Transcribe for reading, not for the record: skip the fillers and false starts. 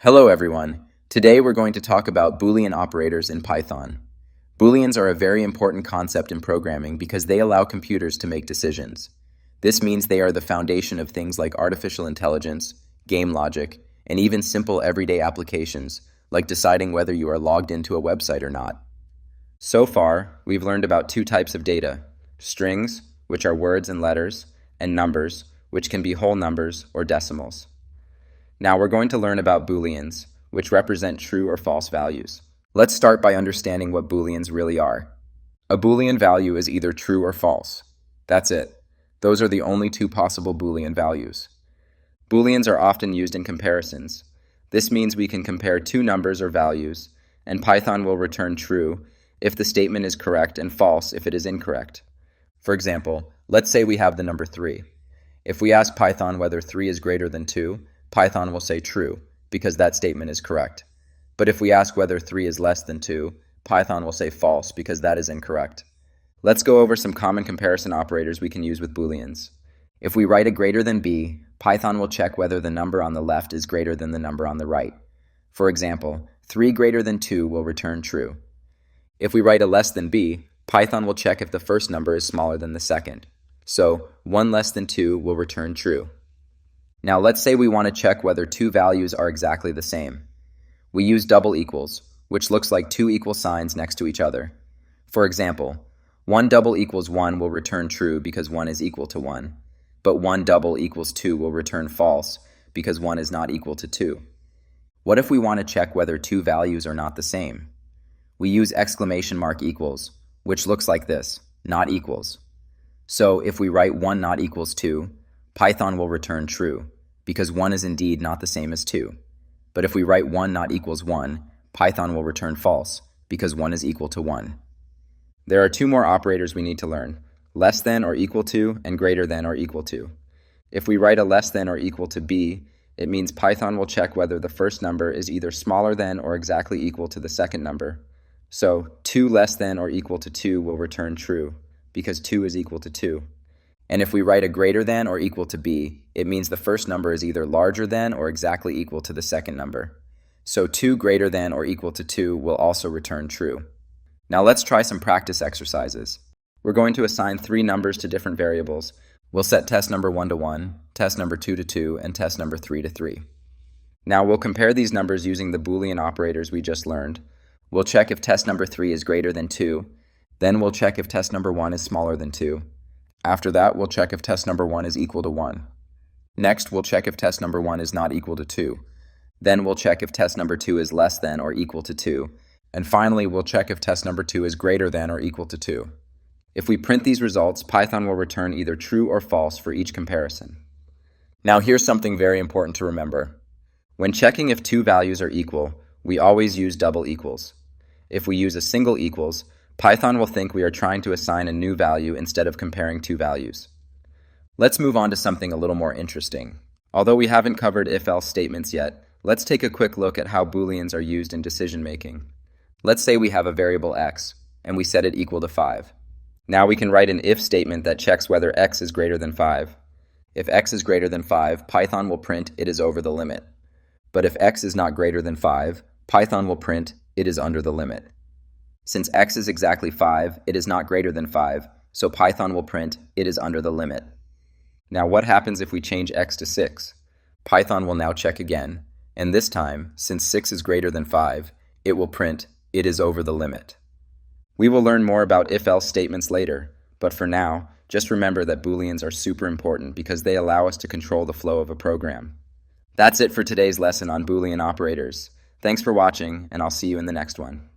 Hello everyone. Today we're going to talk about Boolean operators in Python. Booleans are a very important concept in programming because they allow computers to make decisions. This means they are the foundation of things like artificial intelligence, game logic, and even simple everyday applications like deciding whether you are logged into a website or not. So far, we've learned about two types of data: strings, which are words and letters, and numbers, which can be whole numbers or decimals. Now we're going to learn about Booleans, which represent true or false values. Let's start by understanding what Booleans really are. A Boolean value is either true or false. That's it. Those are the only two possible Boolean values. Booleans are often used in comparisons. This means we can compare two numbers or values, and Python will return true if the statement is correct and false if it is incorrect. For example, let's say we have the number 3. If we ask Python whether 3 is greater than 2, Python will say true, because that statement is correct. But if we ask whether 3 is less than 2, Python will say false, because that is incorrect. Let's go over some common comparison operators we can use with Booleans. If we write a greater than b, Python will check whether the number on the left is greater than the number on the right. For example, 3 greater than 2 will return true. If we write a less than b, Python will check if the first number is smaller than the second. So, 1 less than 2 will return true. Now let's say we want to check whether two values are exactly the same. We use double equals, which looks like two equal signs next to each other. For example, 1 double equals 1 will return true because 1 is equal to 1, but 1 double equals 2 will return false because 1 is not equal to 2. What if we want to check whether two values are not the same? We use exclamation mark equals, which looks like this, not equals. So if we write 1 not equals 2, Python will return true, because 1 is indeed not the same as 2. But if we write 1 not equals 1, Python will return false, because 1 is equal to 1. There are two more operators we need to learn: less than or equal to, and greater than or equal to. If we write a less than or equal to b, it means Python will check whether the first number is either smaller than or exactly equal to the second number. So 2 less than or equal to 2 will return true, because 2 is equal to 2. And if we write a greater than or equal to b, it means the first number is either larger than or exactly equal to the second number. So 2 greater than or equal to 2 will also return true. Now let's try some practice exercises. We're going to assign 3 numbers to different variables. We'll set test number 1 to 1, test number 2 to 2, and test number 3 to 3. Now we'll compare these numbers using the Boolean operators we just learned. We'll check if test number 3 is greater than 2. Then we'll check if test number 1 is smaller than 2. After that, we'll check if test number 1 is equal to 1. Next, we'll check if test number 1 is not equal to 2. Then we'll check if test number 2 is less than or equal to 2. And finally, we'll check if test number 2 is greater than or equal to 2. If we print these results, Python will return either true or false for each comparison. Now here's something very important to remember. When checking if two values are equal, we always use double equals. If we use a single equals, Python will think we are trying to assign a new value instead of comparing two values. Let's move on to something a little more interesting. Although we haven't covered if-else statements yet, let's take a quick look at how Booleans are used in decision-making. Let's say we have a variable x, and we set it equal to 5. Now we can write an if statement that checks whether x is greater than 5. If x is greater than 5, Python will print it is over the limit. But if x is not greater than 5, Python will print it is under the limit. Since x is exactly 5, it is not greater than 5, so Python will print it is under the limit. Now what happens if we change x to 6? Python will now check again, and this time, since 6 is greater than 5, it will print it is over the limit. We will learn more about if-else statements later, but for now, just remember that Booleans are super important because they allow us to control the flow of a program. That's it for today's lesson on Boolean operators. Thanks for watching, and I'll see you in the next one.